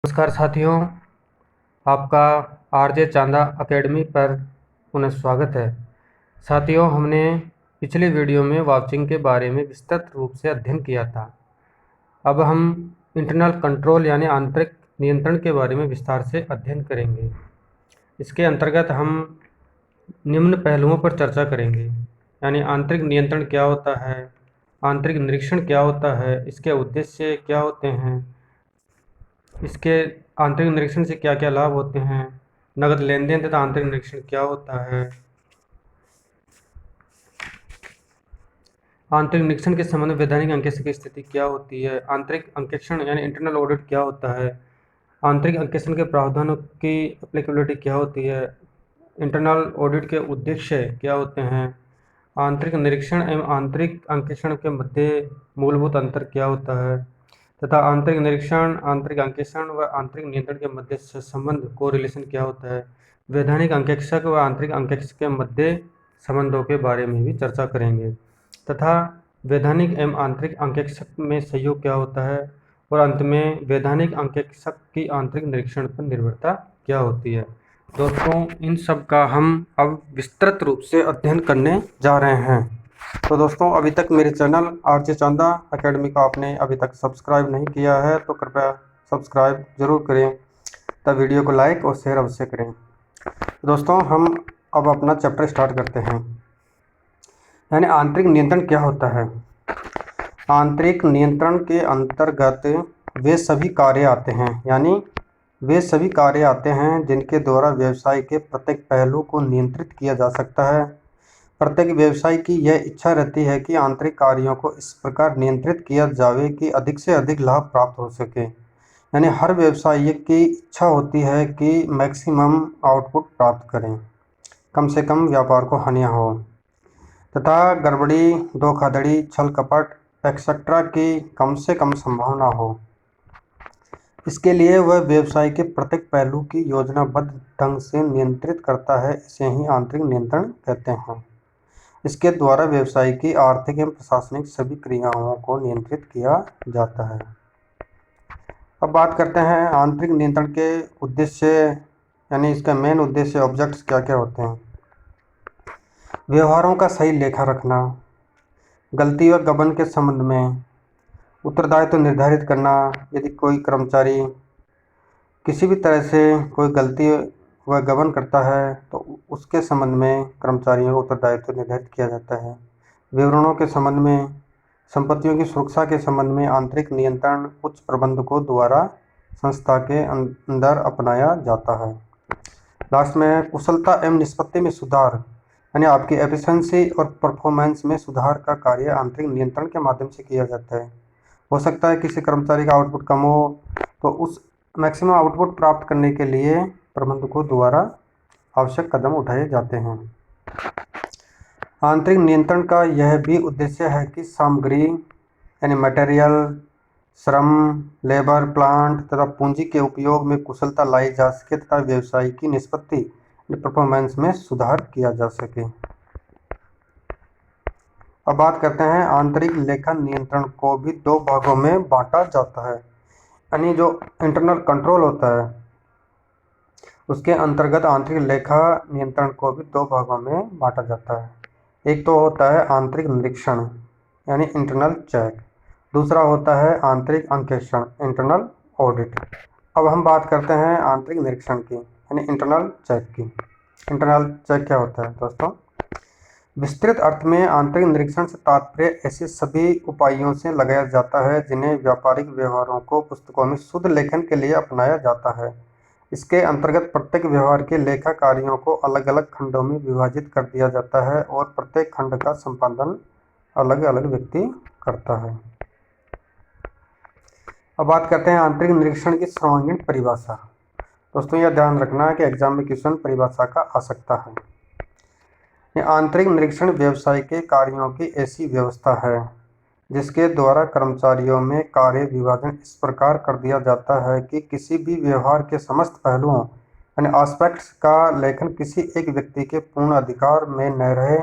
नमस्कार साथियों, आपका आरजे चांदा एकेडमी पर पुनः स्वागत है। साथियों, हमने पिछले वीडियो में वाउचिंग के बारे में विस्तृत रूप से अध्ययन किया था। अब हम इंटरनल कंट्रोल यानी आंतरिक नियंत्रण के बारे में विस्तार से अध्ययन करेंगे। इसके अंतर्गत हम निम्न पहलुओं पर चर्चा करेंगे, यानी आंतरिक नियंत्रण क्या होता है, आंतरिक निरीक्षण क्या होता है, इसके उद्देश्य क्या होते हैं, इसके आंतरिक निरीक्षण से क्या क्या लाभ होते हैं, नगद लेन देन तथा आंतरिक निरीक्षण क्या होता है, आंतरिक निरीक्षण के संबंध में वैधानिक अंकेक्षण की स्थिति क्या होती है, आंतरिक अंकेक्षण यानी इंटरनल ऑडिट क्या होता है, आंतरिक अंकेक्षण के प्रावधानों की एप्लीकेबिलिटी क्या होती है, इंटरनल ऑडिट के उद्देश्य क्या होते हैं, आंतरिक निरीक्षण एवं आंतरिक अंकेक्षण के मध्य मूलभूत अंतर क्या होता है, तथा आंतरिक निरीक्षण, आंतरिक अंकेक्षण व आंतरिक नियंत्रण के मध्य संबंध को रिलेशन क्या होता है। वैधानिक अंकेक्षक व आंतरिक अंकेक्षक के मध्य संबंधों के बारे में भी चर्चा करेंगे, तथा वैधानिक एवं आंतरिक अंकेक्षक में सहयोग क्या होता है, और अंत में वैधानिक अंकेक्षक की आंतरिक निरीक्षण पर निर्भरता क्या होती है। दोस्तों, इन सब का हम अब विस्तृत रूप से अध्ययन करने जा रहे हैं। तो दोस्तों, अभी तक मेरे चैनल आरजे चांदा एकेडमी को आपने अभी तक सब्सक्राइब नहीं किया है तो कृपया सब्सक्राइब जरूर करें, तब वीडियो को लाइक और शेयर अवश्य करें। दोस्तों, हम अब अपना चैप्टर स्टार्ट करते हैं, यानी आंतरिक नियंत्रण क्या होता है। आंतरिक नियंत्रण के अंतर्गत वे सभी कार्य आते हैं, यानी वे सभी कार्य आते हैं जिनके द्वारा व्यवसाय के प्रत्येक पहलू को नियंत्रित किया जा सकता है। प्रत्येक व्यवसाय की यह इच्छा रहती है कि आंतरिक कार्यों को इस प्रकार नियंत्रित किया जावे कि अधिक से अधिक लाभ प्राप्त हो सके, यानी हर व्यवसायी की इच्छा होती है कि मैक्सिमम आउटपुट प्राप्त करें, कम से कम व्यापार को हानियाँ हो, तथा गड़बड़ी, धोखाधड़ी, छल कपट एक्सेट्रा की कम से कम संभावना हो। इसके लिए वह व्यवसाय के प्रत्येक पहलू की योजनाबद्ध ढंग से नियंत्रित करता है। इसे ही आंतरिक नियंत्रण कहते हैं। इसके द्वारा व्यवसाय की आर्थिक एवं प्रशासनिक सभी क्रियाओं को नियंत्रित किया जाता है। अब बात करते हैं आंतरिक नियंत्रण के उद्देश्य, यानी इसका मेन उद्देश्य ऑब्जेक्ट्स क्या क्या होते हैं। व्यवहारों का सही लेखा रखना, गलती व गबन के संबंध में उत्तरदायित्व तो निर्धारित करना। यदि कोई कर्मचारी किसी भी तरह से कोई गलती वह गबन करता है तो उसके संबंध में कर्मचारियों को उत्तरदायित्व निर्धारित किया जाता है। विवरणों के संबंध में, संपत्तियों की सुरक्षा के संबंध में आंतरिक नियंत्रण उच्च प्रबंधकों द्वारा संस्था के अंदर अपनाया जाता है। लास्ट में कुशलता एवं निष्पत्ति में सुधार, यानी आपकी एफिशिएंसी और परफॉर्मेंस में सुधार का कार्य आंतरिक नियंत्रण के माध्यम से किया जाता है। हो सकता है किसी कर्मचारी का आउटपुट कम हो तो उस मैक्सिमम आउटपुट प्राप्त करने के लिए प्रबंधकों द्वारा आवश्यक कदम उठाए जाते हैं। आंतरिक नियंत्रण का यह भी उद्देश्य है कि सामग्री यानी मटेरियल, श्रम, लेबर, प्लांट तथा पूंजी के उपयोग में कुशलता लाई जा सके तथा व्यवसाय की निष्पत्ति परफॉर्मेंस में सुधार किया जा सके। अब बात करते हैं आंतरिक लेखा नियंत्रण को भी दो भागों में बांटा जाता है, यानी जो इंटरनल कंट्रोल होता है उसके अंतर्गत आंतरिक लेखा नियंत्रण को भी दो भागों में बांटा जाता है। एक तो होता है आंतरिक निरीक्षण यानी इंटरनल चेक, दूसरा होता है आंतरिक अंकेक्षण इंटरनल ऑडिट। अब हम बात करते हैं आंतरिक निरीक्षण की यानी इंटरनल चेक की। इंटरनल चेक क्या होता है दोस्तों? विस्तृत अर्थ में आंतरिक निरीक्षण से तात्पर्य ऐसे सभी उपायों से लगाया जाता है जिन्हें व्यापारिक व्यवहारों को पुस्तकों में शुद्ध लेखन के लिए अपनाया जाता है। इसके अंतर्गत प्रत्येक व्यवहार के लेखा कार्यों को अलग अलग खंडों में विभाजित कर दिया जाता है और प्रत्येक खंड का संपादन अलग अलग व्यक्ति करता है। अब बात करते हैं आंतरिक निरीक्षण की सर्वांगीण परिभाषा। दोस्तों, यह ध्यान रखना है कि एग्जाम में क्वेश्चन परिभाषा का आ सकता है। आंतरिक निरीक्षण व्यवसाय के कार्यों की ऐसी व्यवस्था है जिसके द्वारा कर्मचारियों में कार्य विभाजन इस प्रकार कर दिया जाता है कि किसी भी व्यवहार के समस्त पहलुओं यानी एस्पेक्ट्स का लेखन किसी एक व्यक्ति के पूर्ण अधिकार में न रहे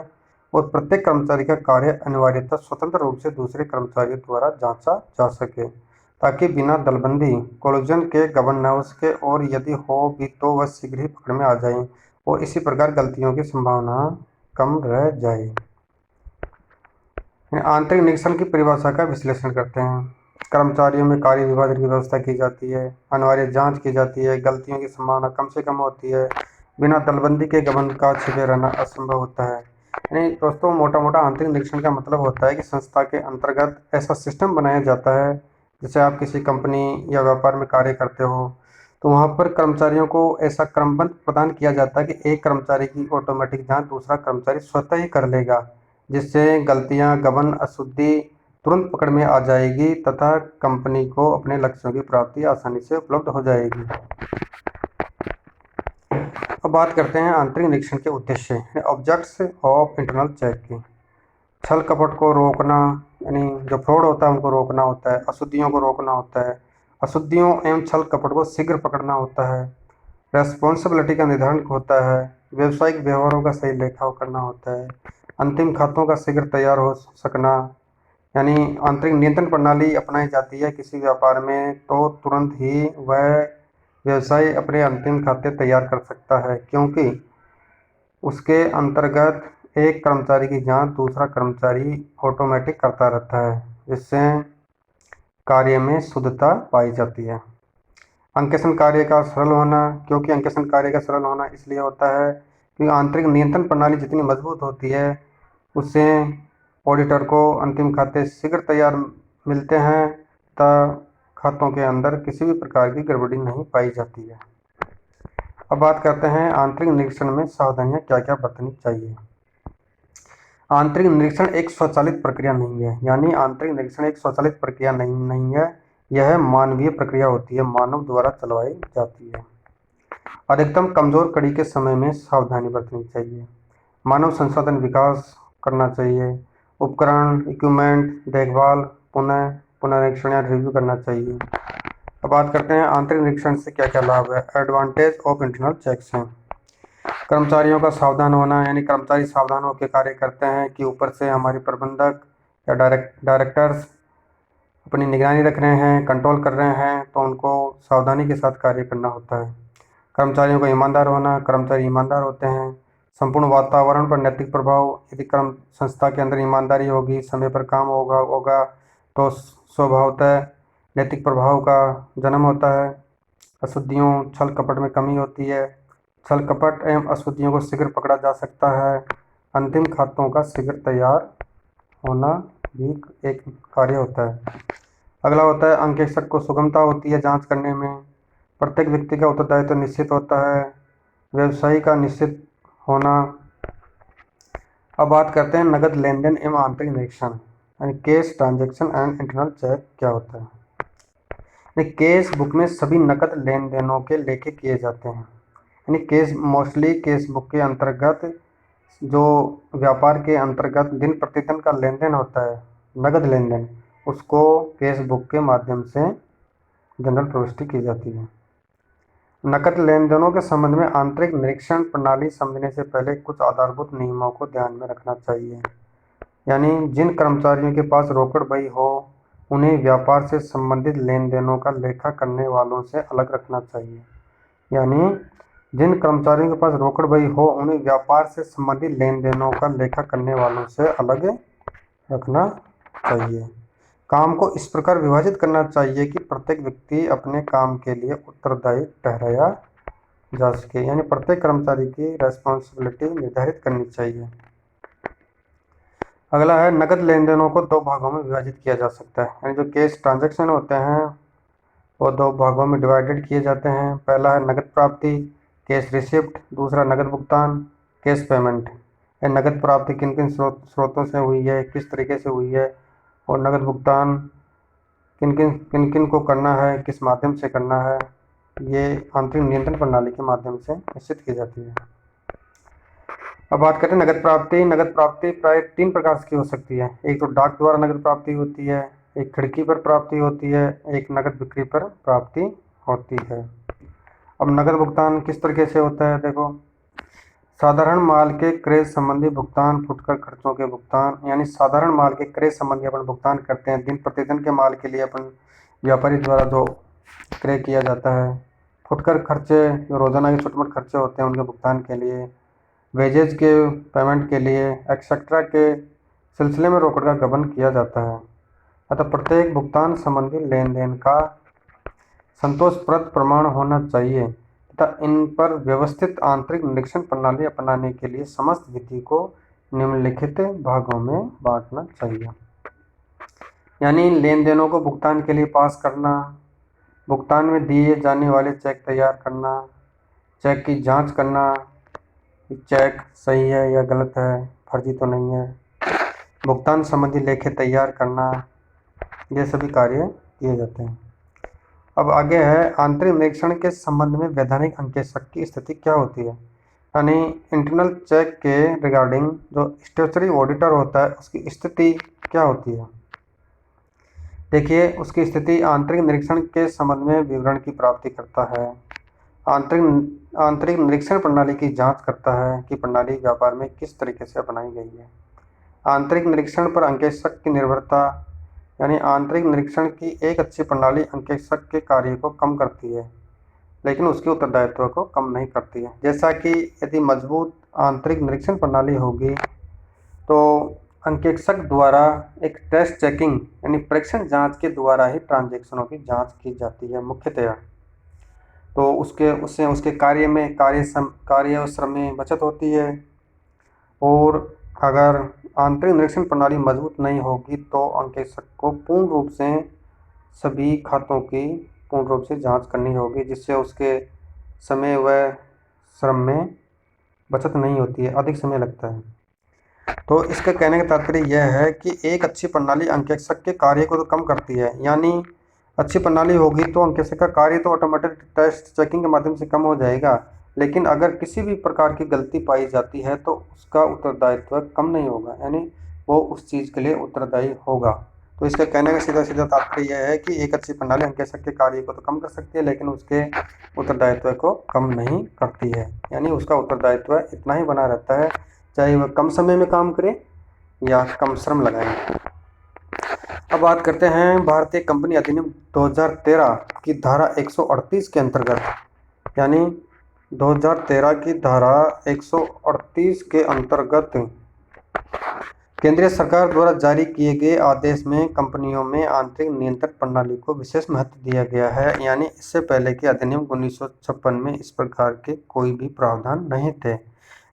और प्रत्येक कर्मचारी का कार्य अनिवार्यतः स्वतंत्र रूप से दूसरे कर्मचारियों द्वारा जांचा जा सके। ताकि बिना दलबंदी कोलिजन के गबन न हो सके, और यदि हो भी तो वह शीघ्र ही पकड़ में आ जाए और इसी प्रकार गलतियों की संभावना कम रह जाए। आंतरिक निरीक्षण की परिभाषा का विश्लेषण करते हैं। कर्मचारियों में कार्य विभाजन की व्यवस्था की जाती है, अनिवार्य जांच की जाती है, गलतियों की संभावना कम से कम होती है, बिना दलबंदी के गबन का छिपे रहना असंभव होता है। यानी दोस्तों, मोटा मोटा आंतरिक निरीक्षण का मतलब होता है कि संस्था के अंतर्गत ऐसा सिस्टम बनाया जाता है, जैसे आप किसी कंपनी या व्यापार में कार्य करते हो तो वहाँ पर कर्मचारियों को ऐसा क्रमबद्ध प्रदान किया जाता है कि एक कर्मचारी की ऑटोमेटिक जांच दूसरा कर्मचारी स्वतः ही कर लेगा, जिससे गलतियां, गबन, अशुद्धि तुरंत पकड़ में आ जाएगी तथा कंपनी को अपने लक्ष्यों की प्राप्ति आसानी से उपलब्ध हो जाएगी। अब बात करते हैं आंतरिक निरीक्षण के उद्देश्य, ऑब्जेक्ट्स ऑफ इंटरनल चेक की। छल कपट को रोकना, यानी जो फ्रॉड होता है उनको रोकना होता है। अशुद्धियों को रोकना होता है। अशुद्धियों एवं छल कपट को शीघ्र पकड़ना होता है। रेस्पॉन्सिबिलिटी का निर्धारण होता है। व्यावसायिक व्यवहारों का सही लेखा करना होता है। अंतिम खातों का शीघ्र तैयार हो सकना, यानी आंतरिक नियंत्रण प्रणाली अपनाई जाती है किसी व्यापार में तो तुरंत ही वह व्यवसाय अपने अंतिम खाते तैयार कर सकता है, क्योंकि उसके अंतर्गत एक कर्मचारी की जांच दूसरा कर्मचारी ऑटोमेटिक करता रहता है, जिससे कार्य में शुद्धता पाई जाती है। अंकेक्षण कार्य का सरल होना, क्योंकि अंकेक्षण कार्य का सरल होना इसलिए होता है कि आंतरिक नियंत्रण प्रणाली जितनी मजबूत होती है उससे ऑडिटर को अंतिम खाते शीघ्र तैयार मिलते हैं तथा खातों के अंदर किसी भी प्रकार की गड़बड़ी नहीं पाई जाती है। अब बात करते हैं आंतरिक निरीक्षण में सावधानियां क्या क्या बरतनी चाहिए। आंतरिक निरीक्षण एक स्वचालित प्रक्रिया नहीं है, यानी आंतरिक निरीक्षण एक स्वचालित प्रक्रिया नहीं है, यह मानवीय प्रक्रिया होती है, मानव द्वारा चलवाई जाती है। अधिकतम कमजोर कड़ी के समय में सावधानी बरतनी चाहिए। मानव संसाधन विकास करना चाहिए। उपकरण, इक्विपमेंट, देखभाल, पुनरीक्षण या रिव्यू करना चाहिए। अब बात करते हैं आंतरिक निरीक्षण से क्या क्या लाभ है। एडवांटेज ऑफ इंटरनल चेक्स हैं। कर्मचारियों का सावधान होना, यानी कर्मचारी सावधान होकर कार्य करते हैं कि ऊपर से हमारे प्रबंधक या डायरेक्टर्स अपनी निगरानी रख रहे हैं, कंट्रोल कर रहे हैं, तो उनको सावधानी के साथ कार्य करना होता है। कर्मचारियों का ईमानदार होना, कर्मचारी ईमानदार होते हैं। संपूर्ण वातावरण पर नैतिक प्रभाव, यदि संस्था के अंदर ईमानदारी होगी, समय पर काम होगा तो स्वभावतः नैतिक प्रभाव का जन्म होता है। अशुद्धियों, छल कपट में कमी होती है। छल कपट एवं अशुद्धियों को शीघ्र पकड़ा जा सकता है। अंतिम खातों का शीघ्र तैयार होना भी एक कार्य होता है। अगला होता है अंकेक्षक को सुगमता होती है जांच करने में। प्रत्येक व्यक्ति का उत्तरदायित्व तो निश्चित होता है। व्यवसायी का निश्चित होना। अब बात करते हैं नगद लेन देन एवं आंतरिक निरीक्षण, यानी cash transaction and internal check क्या होता है। कैश बुक में सभी नकद लेन देनों के लेखे किए जाते हैं, यानी कैश मोस्टली कैश बुक के अंतर्गत जो व्यापार के अंतर्गत दिन प्रतिदिन का लेन देन होता है, नगद लेन देन, उसको कैश बुक के माध्यम से जनरल प्रविष्टि की जाती है। नकद लेन देनों के संबंध में आंतरिक निरीक्षण प्रणाली समझने से पहले कुछ आधारभूत नियमों को ध्यान में रखना चाहिए। यानी जिन कर्मचारियों के पास रोकड़ बही हो उन्हें व्यापार से संबंधित लेन देनों का लेखा करने वालों से अलग रखना चाहिए। यानी जिन कर्मचारियों के पास रोकड़ बही हो उन्हें व्यापार से संबंधित लेन देनों का लेखा करने वालों से अलग रखना चाहिए। काम को इस प्रकार विभाजित करना चाहिए कि प्रत्येक व्यक्ति अपने काम के लिए उत्तरदायी ठहराया जा सके, यानी प्रत्येक कर्मचारी की रेस्पॉन्सिबिलिटी निर्धारित करनी चाहिए। अगला है नकद लेन देनों को दो भागों में विभाजित किया जा सकता है, यानी जो कैश ट्रांजैक्शन होते हैं वो दो भागों में डिवाइडेड किए जाते हैं। पहला है नकद प्राप्ति, कैश रिसिप्ट। दूसरा नकद भुगतान, कैश पेमेंट। नकद प्राप्ति किन किन स्रोतों से हुई है, किस तरीके से हुई है, और नकद भुगतान किन किन को करना है, किस माध्यम से करना है, ये आंतरिक नियंत्रण प्रणाली के माध्यम से निश्चित की जाती है। अब बात करें नगद प्राप्ति। नगद प्राप्ति प्राय 3 प्रकार की हो सकती है। एक तो डाक द्वारा नगद प्राप्ति होती है, एक खिड़की पर प्राप्ति होती है, एक नगद बिक्री पर प्राप्ति होती है। अब नगद भुगतान किस तरीके से होता है, देखो, साधारण माल के क्रय संबंधी भुगतान, फुटकर खर्चों के भुगतान, यानी साधारण माल के क्रय संबंधी अपन भुगतान करते हैं। दिन प्रतिदिन के माल के लिए अपन व्यापारी द्वारा जो क्रय किया जाता है, फुटकर खर्चे जो रोज़ाना के छोटे मोटे खर्चे होते हैं उनके भुगतान के लिए, वेजेज के पेमेंट के लिए, एक्सेट्रा के सिलसिले में रोकड़ का गबन किया जाता है। अतः प्रत्येक भुगतान संबंधी लेन देन का संतोषप्रद प्रमाण होना चाहिए तथा इन पर व्यवस्थित आंतरिक निरीक्षण प्रणाली अपनाने के लिए समस्त विधि को निम्नलिखित भागों में बांटना चाहिए। यानी लेन देनों को भुगतान के लिए पास करना, भुगतान में दिए जाने वाले चेक तैयार करना, चेक की जांच करना कि चेक सही है या गलत है, फर्जी तो नहीं है, भुगतान संबंधी लेखे तैयार करना, ये सभी कार्य किए जाते हैं। अब आगे है आंतरिक निरीक्षण के संबंध में वैधानिक अंकेक्षक की स्थिति क्या होती है। यानी इंटरनल चेक के रिगार्डिंग जो स्टैट्यूटरी ऑडिटर होता है उसकी स्थिति क्या होती है। देखिए, उसकी स्थिति आंतरिक निरीक्षण के संबंध में विवरण की प्राप्ति करता है, आंतरिक निरीक्षण प्रणाली की जांच करता है कि प्रणाली व्यापार में किस तरीके से अपनाई गई है। आंतरिक निरीक्षण पर अंकेक्षक की निर्भरता, यानी आंतरिक निरीक्षण की एक अच्छी प्रणाली अंकेक्षक के कार्य को कम करती है लेकिन उसके उत्तरदायित्व को कम नहीं करती है। जैसा कि यदि मजबूत आंतरिक निरीक्षण प्रणाली होगी तो अंकेक्षक द्वारा एक टेस्ट चेकिंग यानी परीक्षण जांच के द्वारा ही ट्रांजैक्शनों की जांच की जाती है मुख्यतया। तो उसके कार्य और श्रम में बचत होती है। और अगर आंतरिक निरीक्षण प्रणाली मजबूत नहीं होगी तो अंकेक्षक को पूर्ण रूप से सभी खातों की पूर्ण रूप से जांच करनी होगी, जिससे उसके समय व श्रम में बचत नहीं होती है, अधिक समय लगता है। तो इसके कहने का तात्पर्य यह है कि एक अच्छी प्रणाली अंकेक्षक के कार्य को तो कम करती है, यानी अच्छी प्रणाली होगी तो अंकेक्षक का कार्य तो ऑटोमेटिक टेस्ट चेकिंग के माध्यम से कम हो जाएगा, लेकिन अगर किसी भी प्रकार की गलती पाई जाती है तो उसका उत्तरदायित्व कम नहीं होगा, यानी वो उस चीज़ के लिए उत्तरदायी होगा। तो इसका कहने का सीधा सीधा तात्पर्य यह है कि एक अच्छी प्रणाली अंकेक्षक के कार्य को तो कम कर सकती है लेकिन उसके उत्तरदायित्व को कम नहीं करती है, यानी उसका उत्तरदायित्व इतना ही बना रहता है, चाहे वह कम समय में काम करे या कम श्रम लगाए। अब बात करते हैं भारतीय कंपनी अधिनियम 2013 की धारा 138 के अंतर्गत, यानी 2013 की धारा 138 के अंतर्गत केंद्रीय सरकार द्वारा जारी किए गए आदेश में कंपनियों में आंतरिक नियंत्रण प्रणाली को विशेष महत्व दिया गया है। यानी इससे पहले के अधिनियम 1956 में इस प्रकार के कोई भी प्रावधान नहीं थे,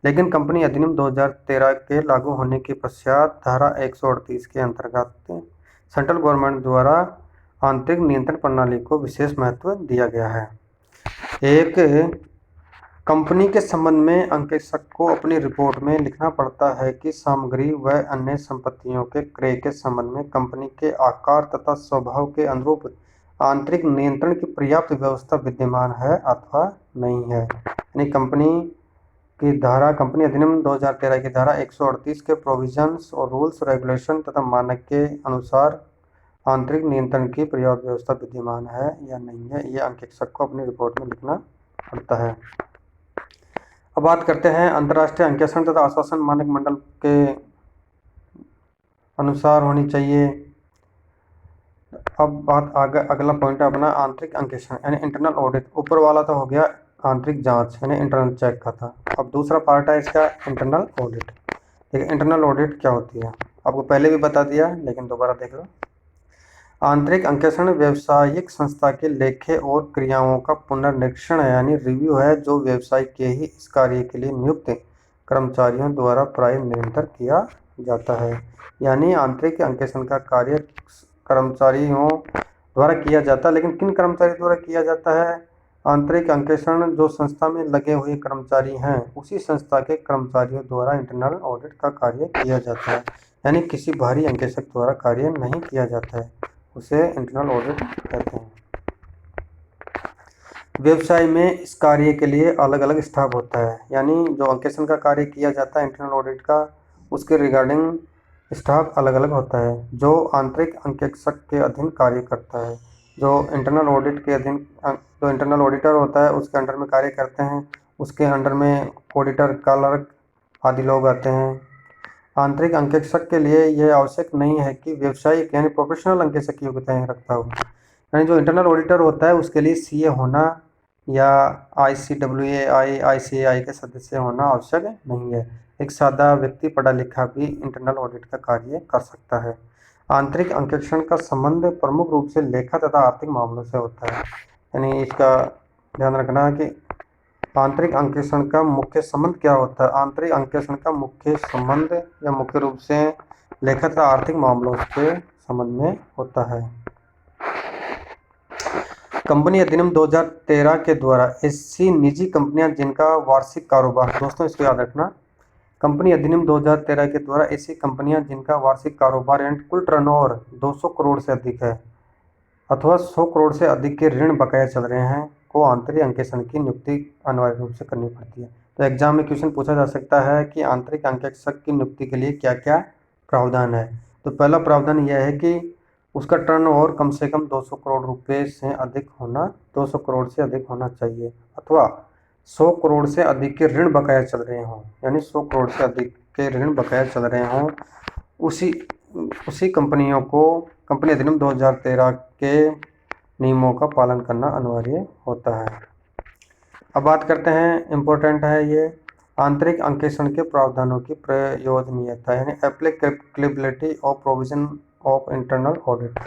लेकिन कंपनी अधिनियम 2013 के लागू होने के पश्चात धारा 138 के अंतर्गत सेंट्रल गवर्नमेंट द्वारा आंतरिक नियंत्रण प्रणाली को विशेष महत्व दिया गया है। एक कंपनी के संबंध में अंकेक्षक को अपनी रिपोर्ट में लिखना पड़ता है कि सामग्री व अन्य संपत्तियों के क्रय के संबंध में कंपनी के आकार तथा स्वभाव के अनुरूप आंतरिक नियंत्रण की पर्याप्त व्यवस्था विद्यमान है अथवा नहीं है। यानी कंपनी अधिनियम 2013 की धारा 138 के प्रोविजंस और रूल्स रेगुलेशन तथा मानक के अनुसार आंतरिक नियंत्रण की पर्याप्त व्यवस्था विद्यमान है या नहीं है, यह अंकेक्षक को अपनी रिपोर्ट में लिखना पड़ता है। अब बात करते हैं अंतर्राष्ट्रीय अंकेक्षण तथा आश्वासन मानक मंडल के अनुसार होनी चाहिए। अब अगला पॉइंट है अपना आंतरिक अंकेक्षण यानी इंटरनल ऑडिट। ऊपर वाला तो हो गया आंतरिक जांच यानी इंटरनल चेक का था। अब दूसरा पार्ट है इसका इंटरनल ऑडिट। देखिए इंटरनल ऑडिट क्या होती है, आपको पहले भी बता दिया लेकिन दोबारा देख लो। आंतरिक अंकेक्षण व्यावसायिक संस्था के लेखे और क्रियाओं का पुनर्निरीक्षण यानी रिव्यू है, जो व्यवसाय के ही इस कार्य के लिए नियुक्त कर्मचारियों द्वारा प्राय निरंतर किया जाता है। यानी आंतरिक अंकेक्षण का कार्य कर्मचारियों द्वारा किया जाता है, लेकिन किन कर्मचारियों द्वारा किया जाता है? आंतरिक अंकेक्षण जो संस्था में लगे हुए कर्मचारी हैं उसी संस्था के कर्मचारियों द्वारा इंटरनल ऑडिट का कार्य किया जाता है, यानी किसी बाहरी अंकेक्षक द्वारा कार्य नहीं किया जाता है, उसे इंटरनल ऑडिट कहते हैं। व्यवसाय में इस कार्य के लिए अलग अलग स्टाफ होता है, यानी जो अंकेक्षण का कार्य किया जाता है इंटरनल ऑडिट का, उसके रिगार्डिंग स्टाफ अलग अलग होता है जो आंतरिक अंकेक्षक के अधीन कार्य करता है। जो इंटरनल ऑडिट के अधीन जो इंटरनल ऑडिटर होता है उसके अंडर में कार्य करते हैं, उसके अंडर में ऑडिटर, क्लर्क आदि लोग आते हैं। आंतरिक अंकेक्षक के लिए यह आवश्यक नहीं है कि व्यावसायिक यानी प्रोफेशनल अंकेक्षक की योग्यताएं रखता हो। यानी जो इंटरनल ऑडिटर होता है उसके लिए सीए होना या ICWA ICAI के सदस्य होना आवश्यक नहीं है। एक सादा व्यक्ति पढ़ा लिखा भी इंटरनल ऑडिट का कार्य कर सकता है। आंतरिक अंकेक्षण का संबंध प्रमुख रूप से लेखा तथा आर्थिक मामलों से होता है। यानी इसका ध्यान रखना है कि आंतरिक अंकेक्षण का मुख्य संबंध क्या होता है। आंतरिक अंकेक्षण का मुख्य संबंध या मुख्य रूप से लेखा तथा आर्थिक मामलों के संबंध में होता है। कंपनी अधिनियम 2013 के द्वारा ऐसी निजी कंपनियां जिनका वार्षिक कारोबार, दोस्तों इसको याद रखना, कंपनी अधिनियम 2013 के द्वारा ऐसी कंपनियां जिनका वार्षिक कारोबार एंड कुल टर्नओवर 200 करोड़ से अधिक है अथवा 100 करोड़ से अधिक के ऋण बकाया चल रहे हैं को आंतरिक अंकेक्षण की नियुक्ति अनिवार्य रूप से करनी पड़ती है। तो एग्जाम में क्वेश्चन पूछा जा सकता है कि आंतरिक अंकेक्षक की नियुक्ति के लिए क्या क्या प्रावधान है। तो पहला प्रावधान यह है कि उसका टर्नओवर कम से कम 200 करोड़ रुपए से अधिक होना, 200 करोड़ से अधिक होना चाहिए अथवा 100 करोड़ से अधिक के ऋण बकाया चल रहे हों, यानी 100 करोड़ से अधिक के ऋण बकाया चल रहे हों। उसी कंपनियों को कंपनी अधिनियम 2013 के नियमों का पालन करना अनिवार्य होता है। अब बात करते हैं, इम्पोर्टेंट है ये, आंतरिक अंकेक्षण के प्रावधानों की प्रयोजनीयता यानी applicability of provision of internal audit.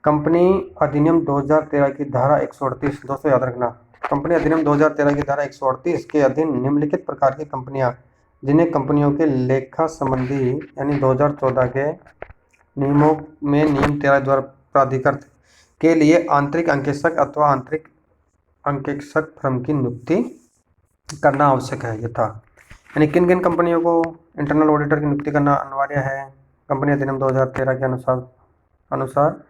Company अधिनियम 2013 की धारा 138, दोस्तों याद रखना, कंपनी अधिनियम 2013 की धारा 138 के अधीन निम्नलिखित प्रकार की कंपनियां जिन्हें कंपनियों के लेखा संबंधी यानी 2014 के नियमों में नियम 13 द्वारा प्राधिकृत के लिए आंतरिक अंकेक्षक अथवा आंतरिक अंकेक्षक फर्म की नियुक्ति करना आवश्यक है, ये था। यानी किन किन कंपनियों को इंटरनल ऑडिटर की नियुक्ति करना अनिवार्य है कंपनी अधिनियम 2013 के अनुसार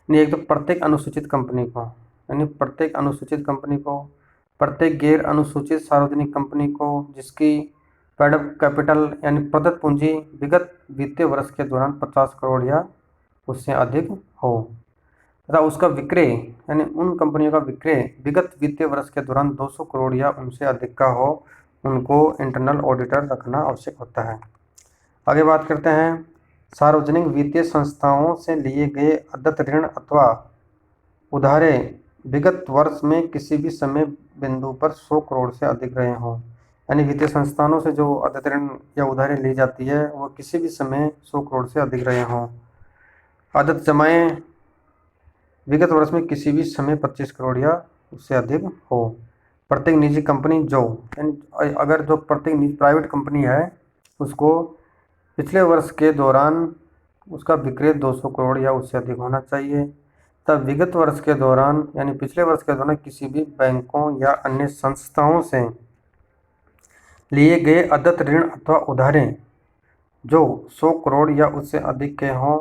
एक तो प्रत्येक अनुसूचित कंपनी को, यानी प्रत्येक अनुसूचित कंपनी को, प्रत्येक गैर अनुसूचित सार्वजनिक कंपनी को जिसकी पेड अप कैपिटल यानी प्रदत्त पूंजी विगत वित्तीय वर्ष के दौरान 50 करोड़ या उससे अधिक हो तथा उसका विक्रय यानी उन कंपनियों का विक्रय विगत वित्तीय वर्ष के दौरान 200 करोड़ या उनसे अधिक का हो, उनको इंटरनल ऑडिटर रखना आवश्यक होता है। आगे बात करते हैं, सार्वजनिक वित्तीय संस्थाओं से लिए गए अदत्त ऋण अथवा उधारे विगत वर्ष में किसी भी समय बिंदु पर 100 करोड़ से अधिक रहे हों, यानी वित्तीय संस्थानों से जो अदत्त ऋण या उधारी ली जाती है वो किसी भी समय 100 करोड़ से अधिक रहे हों। अदत्त जमाएं विगत वर्ष में किसी भी समय 25 करोड़ या उससे अधिक हो। प्रत्येक निजी कंपनी जो, यानी अगर जो प्रत्येक प्राइवेट कंपनी है उसको पिछले वर्ष के दौरान उसका विक्रय 200 करोड़ या उससे अधिक होना चाहिए, तब विगत वर्ष के दौरान यानी पिछले वर्ष के दौरान किसी भी बैंकों या अन्य संस्थाओं से लिए गए अदत्त ऋण अथवा उधारे जो 100 करोड़ या उससे अधिक के हों,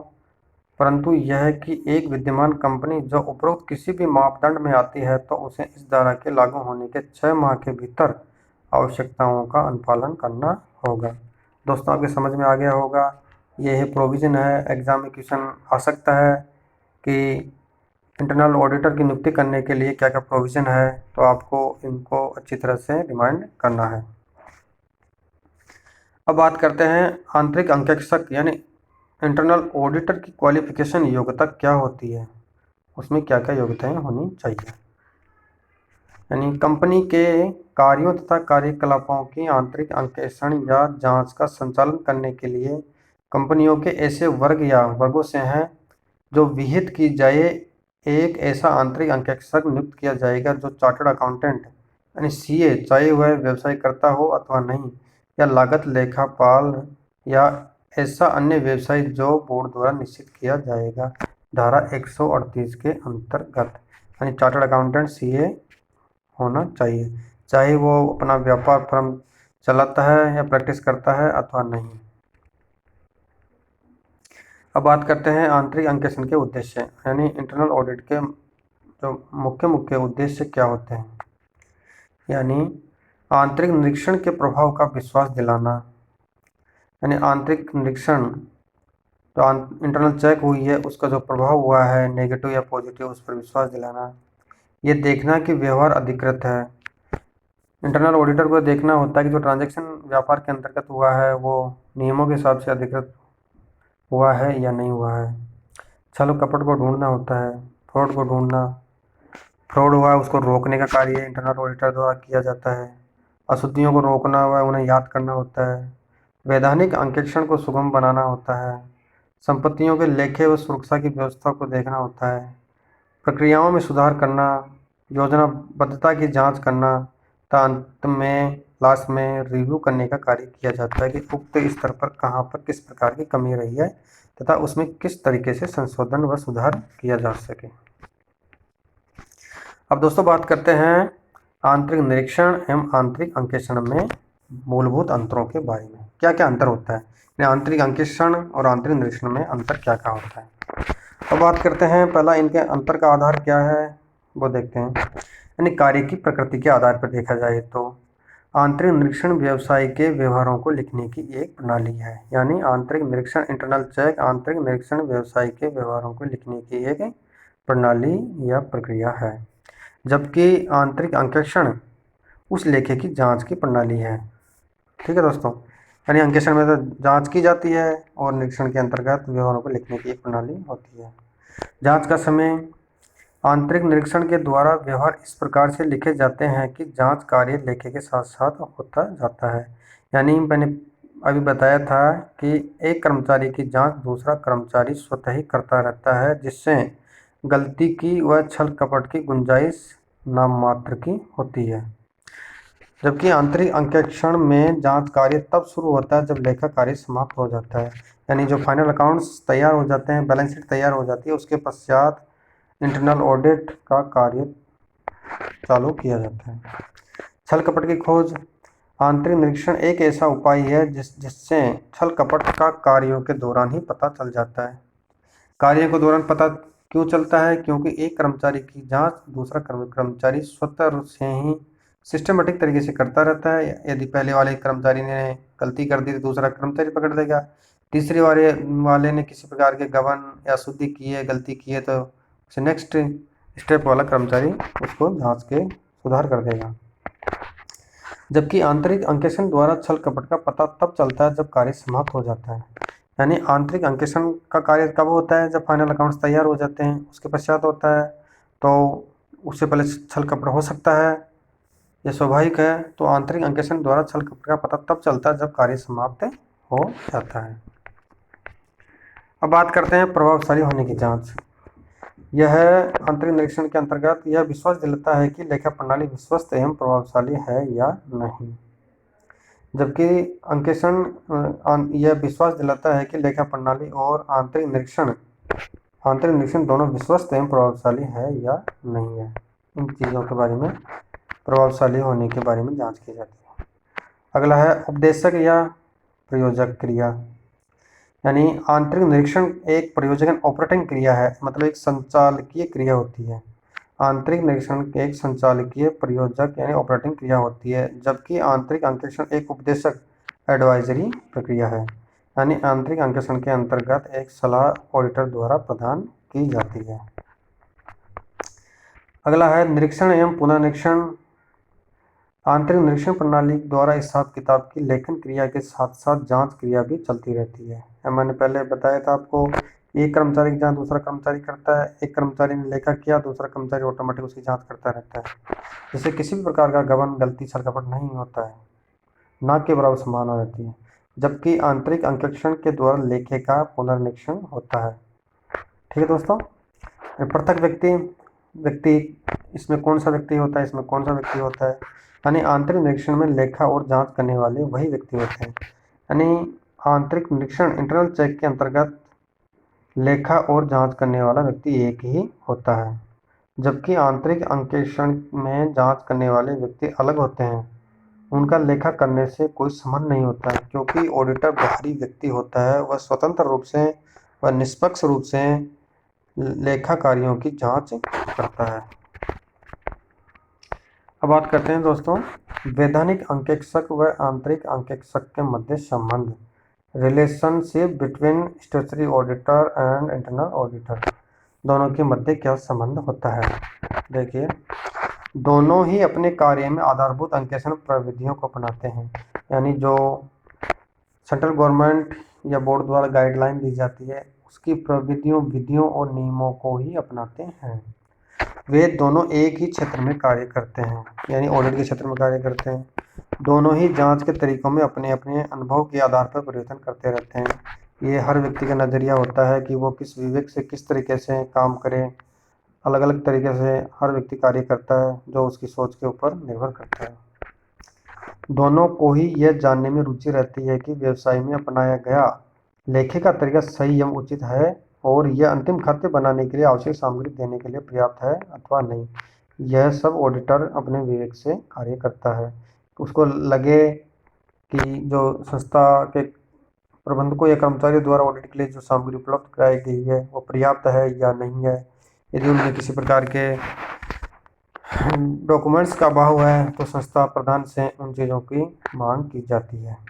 परंतु यह है कि एक विद्यमान कंपनी जो उपरोक्त किसी भी मापदंड में आती है तो उसे इस धारा के लागू होने के 6 माह के भीतर आवश्यकताओं का अनुपालन करना होगा। दोस्तों आपके समझ में आ गया होगा, यह प्रोविज़न है, एग्जाम में क्वेश्चन आ सकता है कि इंटरनल ऑडिटर की नियुक्ति करने के लिए क्या क्या प्रोविज़न है, तो आपको इनको अच्छी तरह से रिमाइंड करना है। अब बात करते हैं आंतरिक अंकेक्षक यानी इंटरनल ऑडिटर की क्वालिफिकेशन योग्यता क्या होती है, उसमें क्या क्या योग्यताएं होनी चाहिए। यानी कंपनी के कार्यों तथा कार्यकलापों की आंतरिक अंकेक्षण या जांच का संचालन करने के लिए कंपनियों के ऐसे वर्ग या वर्गों से हैं जो विहित की जाए। एक ऐसा आंतरिक अंकेक्षक नियुक्त किया जाएगा जो चार्टर्ड अकाउंटेंट यानी सीए, चाहे वह व्यवसाय करता हो अथवा नहीं, या लागत लेखापाल या ऐसा अन्य व्यवसाय जो बोर्ड द्वारा निश्चित किया जाएगा धारा 138 के अंतर्गत। यानी चार्टर्ड अकाउंटेंट सीए होना चाहिए, चाहे वो अपना व्यापार फर्म चलाता है या प्रैक्टिस करता है अथवा नहीं। अब बात करते हैं आंतरिक अंकेक्षण के उद्देश्य, यानी इंटरनल ऑडिट के जो मुख्य उद्देश्य क्या होते हैं। यानी आंतरिक निरीक्षण के प्रभाव का विश्वास दिलाना, यानी आंतरिक निरीक्षण जो इंटरनल चेक हुई है उसका जो प्रभाव हुआ है नेगेटिव या पॉजिटिव, उस पर विश्वास दिलाना। ये देखना कि व्यवहार अधिकृत है, इंटरनल ऑडिटर को देखना होता है कि जो ट्रांजैक्शन व्यापार के अंतर्गत हुआ है वो नियमों के हिसाब से अधिकृत हुआ है या नहीं हुआ है। छल कपट को ढूंढना होता है, फ्रॉड को ढूंढना, फ्रॉड हुआ है उसको रोकने का कार्य इंटरनल ऑडिटर द्वारा किया जाता है। अशुद्धियों को रोकना हुआ है उन्हें याद करना होता है। वैधानिक अंकेक्षण को सुगम बनाना होता है। संपत्तियों के लेखे व सुरक्षा की व्यवस्था को देखना होता है। प्रक्रियाओं में सुधार करना, योजनाबद्धता की जांच करना तथा अंत में लास्ट में रिव्यू करने का कार्य किया जाता है कि उक्त स्तर पर कहाँ पर किस प्रकार की कमी रही है तथा उसमें किस तरीके से संशोधन व सुधार किया जा सके। अब दोस्तों बात करते हैं आंतरिक निरीक्षण एवं आंतरिक अंकेक्षण में मूलभूत अंतरों के बारे में। क्या क्या अंतर होता है, आंतरिक अंकेक्षण और आंतरिक निरीक्षण में अंतर क्या क्या होता है। अब बात करते हैं, पहला इनके अंतर का आधार क्या है वो देखते हैं। यानी कार्य की प्रकृति के आधार पर देखा जाए तो आंतरिक निरीक्षण व्यवसाय के व्यवहारों को लिखने की एक प्रणाली है। यानी आंतरिक निरीक्षण इंटरनल चेक आंतरिक निरीक्षण व्यवसाय के व्यवहारों को लिखने की एक प्रणाली या प्रक्रिया है, जबकि आंतरिक अंकेक्षण उस लेखे की जांच की प्रणाली है। ठीक है दोस्तों, यानी अंकेक्षण में तो जांच की जाती है और निरीक्षण के अंतर्गत व्यवहारों को लिखने की एक प्रणाली होती है। जांच का समय, आंतरिक निरीक्षण के द्वारा व्यवहार इस प्रकार से लिखे जाते हैं कि जांच कार्य लेखे के साथ साथ होता जाता है। यानी मैंने अभी बताया था कि एक कर्मचारी की जांच दूसरा कर्मचारी स्वतः ही करता रहता है, जिससे गलती की व छल कपट की गुंजाइश नाम मात्र की होती है। जबकि आंतरिक अंकेक्षण में जांच कार्य तब शुरू होता है जब लेखा कार्य समाप्त हो जाता है। यानी जो फाइनल अकाउंट्स तैयार हो जाते हैं, बैलेंस शीट तैयार हो जाती है, उसके पश्चात इंटरनल ऑडिट का कार्य चालू किया जाता है। छल कपट की खोज, आंतरिक निरीक्षण एक ऐसा उपाय है जिससे छल कपट का कार्यों के दौरान ही पता चल जाता है। कार्य के दौरान पता क्यों चलता है? क्योंकि एक कर्मचारी की जांच दूसरा कर्मचारी स्वतः रूप से ही सिस्टमेटिक तरीके से करता रहता है। यदि पहले वाले कर्मचारी ने गलती कर दी तो दूसरा कर्मचारी पकड़ देगा। तीसरे वाले ने किसी प्रकार के गबन या शुद्धि की है, गलती की है, तो उसे नेक्स्ट स्टेप वाला कर्मचारी उसको जांच के सुधार कर देगा। जबकि आंतरिक अंकेक्षण द्वारा छल कपट का पता तब चलता है जब कार्य समाप्त हो जाता है। यानी आंतरिक अंकेक्षण का कार्य कब होता है? जब फाइनल अकाउंट्स तैयार हो जाते हैं, उसके पश्चात होता है। तो उससे पहले छल कपट हो सकता है, यह स्वाभाविक है। तो आंतरिक अंकेक्षण द्वारा छल कपट का पता तब चलता है जब कार्य समाप्त हो जाता है। अब बात करते हैं प्रभावशाली होने की जांच। यह आंतरिक निरीक्षण के अंतर्गत यह विश्वास दिलाता है कि लेखा प्रणाली विश्वस्त एवं प्रभावशाली है या नहीं। जबकि अंकेक्षण यह विश्वास दिलाता है कि लेखा प्रणाली और आंतरिक निरीक्षण दोनों विश्वस्त एवं प्रभावशाली है या नहीं है। इन चीज़ों के बारे में, प्रभावशाली होने के बारे में जांच की जाती है। अगला है उपदेशक या प्रयोजक क्रिया। यानी आंतरिक निरीक्षण एक प्रयोजक ऑपरेटिंग क्रिया है, मतलब एक संचालकीय क्रिया होती है। आंतरिक निरीक्षण एक संचालकीय प्रयोजक यानी ऑपरेटिंग क्रिया होती है, जबकि आंतरिक अंकेक्षण एक उपदेशक एडवाइजरी प्रक्रिया है। यानी आंतरिक अंकेक्षण के अंतर्गत एक सलाह ऑडिटर द्वारा प्रदान की जाती है। अगला है निरीक्षण एवं पुनर्निरीक्षण। आंतरिक निरीक्षण प्रणाली द्वारा हिसाब किताब की लेखन क्रिया के साथ साथ जांच क्रिया भी चलती रहती है। मैंने पहले बताया था आपको, एक कर्मचारी की जांच दूसरा कर्मचारी करता है। एक कर्मचारी ने लेखा किया, दूसरा कर्मचारी ऑटोमेटिक उसकी जांच करता रहता है। जिससे किसी भी प्रकार का गबन, गलती, छल कपट नहीं होता है, ना के बराबर संभावना रहती है। जबकि आंतरिक अंकेक्षण के द्वारा लेखे का पुनर्निरीक्षण होता है। ठीक है दोस्तों, पृथक व्यक्ति इसमें कौन सा व्यक्ति होता है, इसमें कौन सा व्यक्ति होता है? यानी आंतरिक निरीक्षण में लेखा और जांच करने वाले वही व्यक्ति होते हैं। यानी आंतरिक निरीक्षण इंटरनल चेक के अंतर्गत लेखा और जांच करने वाला व्यक्ति एक ही होता है, जबकि आंतरिक अंकेक्षण में जांच करने वाले व्यक्ति अलग होते हैं। उनका लेखा करने से कोई संबंध नहीं होता है, क्योंकि ऑडिटर बाहरी व्यक्ति होता है। वह स्वतंत्र रूप से व निष्पक्ष रूप से लेखा कार्यों की जांच करता है। अब बात करते हैं दोस्तों वैधानिक अंकेक्षक व आंतरिक अंकेक्षक के मध्य संबंध, relationship between statutory auditor and internal auditor. दोनों के मध्य क्या संबंध होता है? देखिए, दोनों ही अपने कार्य में आधारभूत अंकेक्षण प्रविधियों को अपनाते हैं। यानी जो सेंट्रल गवर्नमेंट या बोर्ड द्वारा गाइडलाइन दी जाती है उसकी प्रविधियों, विधियों और नियमों को ही अपनाते हैं। वे दोनों एक ही क्षेत्र में कार्य करते हैं, यानी ऑडिट के क्षेत्र में कार्य करते हैं। दोनों ही जांच के तरीकों में अपने अपने अनुभव के आधार पर परिवर्तन करते रहते हैं। ये हर व्यक्ति का नज़रिया होता है कि वो किस विवेक से किस तरीके से काम करे। अलग अलग तरीके से हर व्यक्ति कार्य करता है, जो उसकी सोच के ऊपर निर्भर करता है। दोनों को ही यह जानने में रुचि रहती है कि व्यवसाय में अपनाया गया लेखे का तरीका सही एवं उचित है और यह अंतिम खाते बनाने के लिए आवश्यक सामग्री देने के लिए पर्याप्त है अथवा नहीं। यह सब ऑडिटर अपने विवेक से कार्य करता है। उसको लगे कि जो संस्था के प्रबंधकों या कर्मचारियों द्वारा ऑडिट के लिए जो सामग्री उपलब्ध कराई गई है वो पर्याप्त है या नहीं है। यदि उनमें किसी प्रकार के डॉक्यूमेंट्स का अभाव है तो संस्था प्रधान से उन चीज़ों की मांग की जाती है।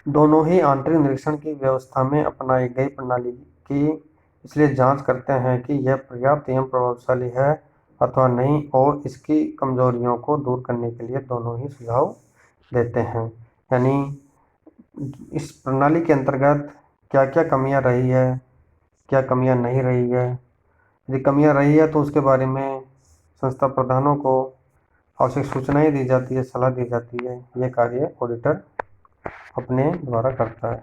दोनों ही आंतरिक निरीक्षण की व्यवस्था में अपनाई गई प्रणाली की इसलिए जांच करते हैं कि यह पर्याप्त एवं प्रभावशाली है अथवा नहीं और इसकी कमजोरियों को दूर करने के लिए दोनों ही सुझाव देते हैं। यानी इस प्रणाली के अंतर्गत क्या क्या कमियां रही है, क्या कमियां नहीं रही है। यदि कमियां रही है तो उसके बारे में संस्था प्रधानों को आवश्यक सूचनाएं दी जाती है, सलाह दी जाती है। यह कार्य ऑडिटर अपने द्वारा करता है।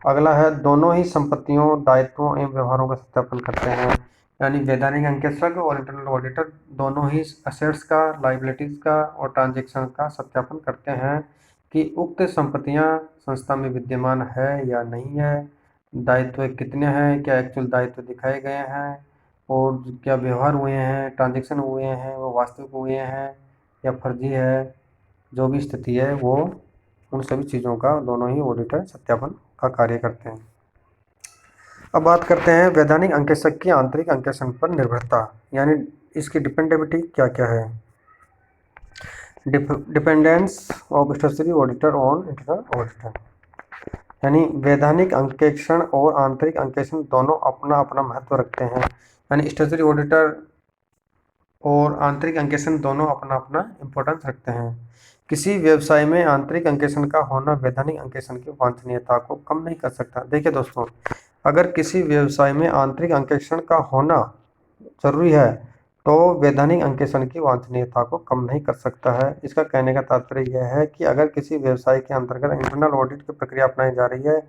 अगला है दोनों ही संपत्तियों, दायित्वों एवं व्यवहारों का सत्यापन करते हैं। यानी वैधानिक अंकेक्षक और इंटरनल ऑडिटर दोनों ही असेट्स का, लाइबिलिटीज का और ट्रांजैक्शन का सत्यापन करते हैं कि उक्त संपत्तियां संस्था में विद्यमान है या नहीं है, दायित्व कितने हैं, क्या एक्चुअल दायित्व दिखाए गए हैं और क्या व्यवहार हुए हैं, ट्रांजैक्शन हुए हैं, वो वास्तविक हुए हैं या फर्जी है। जो भी स्थिति है वो उन सभी चीज़ों का दोनों ही ऑडिटर सत्यापन का कार्य करते हैं। अब बात करते हैं वैधानिक अंकेक्षक की आंतरिक अंकेक्षण पर निर्भरता, यानी इसकी डिपेंडेबिलिटी क्या क्या है। Dependence of statutory auditor on internal auditor, यानी वैधानिक अंकेक्षण और आंतरिक अंकेक्षण दोनों अपना अपना महत्व रखते हैं। यानी स्टैट्यूटरी ऑडिटर और आंतरिक अंकेक्षण दोनों अपना अपना इम्पोर्टेंस रखते हैं। किसी व्यवसाय में आंतरिक अंकेक्षण का होना वैधानिक अंकेक्षण की वांछनीयता को कम नहीं कर सकता। देखिए दोस्तों, अगर किसी व्यवसाय में आंतरिक अंकेक्षण का होना जरूरी है तो वैधानिक अंकेक्षण की वांछनीयता को कम नहीं कर सकता है। इसका कहने का तात्पर्य यह है कि अगर किसी व्यवसाय के अंतर्गत इंटरनल ऑडिट की प्रक्रिया अपनाई जा रही है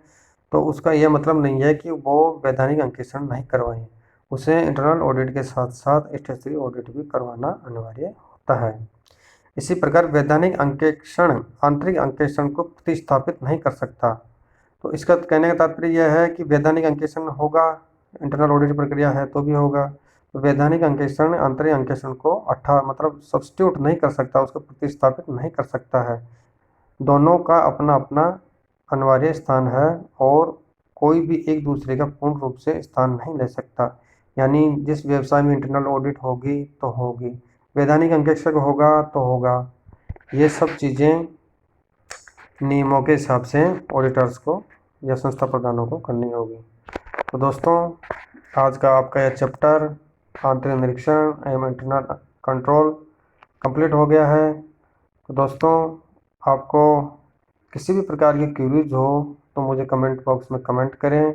तो उसका यह मतलब नहीं है कि वो वैधानिक अंकेक्षण नहीं करवाएं। उसे इंटरनल ऑडिट के साथ साथ स्टैट्यूटरी ऑडिट भी करवाना अनिवार्य होता है। इसी प्रकार वैधानिक अंकेक्षण आंतरिक अंकेक्षण को प्रतिस्थापित नहीं कर सकता। तो इसका कहने का तात्पर्य यह है कि वैधानिक अंकेक्षण होगा, इंटरनल ऑडिट प्रक्रिया है तो भी होगा, तो वैधानिक अंकेक्षण आंतरिक अंकेक्षण को मतलब सब्स्टिट्यूट नहीं कर सकता, उसको प्रतिस्थापित नहीं कर सकता है। दोनों का अपना अपना अनिवार्य स्थान है और कोई भी एक दूसरे का पूर्ण रूप से स्थान नहीं ले सकता। यानी जिस व्यवसाय में इंटरनल ऑडिट होगी तो होगी, वैधानिक अंकेक्षक होगा तो होगा। ये सब चीज़ें नियमों के हिसाब से ऑडिटर्स को या संस्था प्रधानों को करनी होगी। तो दोस्तों, आज का आपका यह चैप्टर आंतरिक निरीक्षण एवं इंटरनल कंट्रोल कंप्लीट हो गया है। तो दोस्तों, आपको किसी भी प्रकार की क्वेरीज हो तो मुझे कमेंट बॉक्स में कमेंट करें।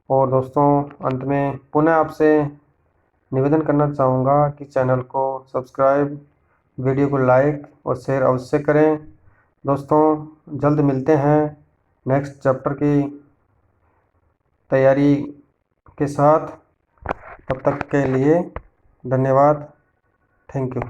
और दोस्तों, अंत में पुनः आपसे निवेदन करना चाहूँगा कि चैनल को सब्सक्राइब, वीडियो को लाइक और शेयर अवश्य करें। दोस्तों, जल्द मिलते हैं नेक्स्ट चैप्टर की तैयारी के साथ। तब तक के लिए धन्यवाद। Thank you.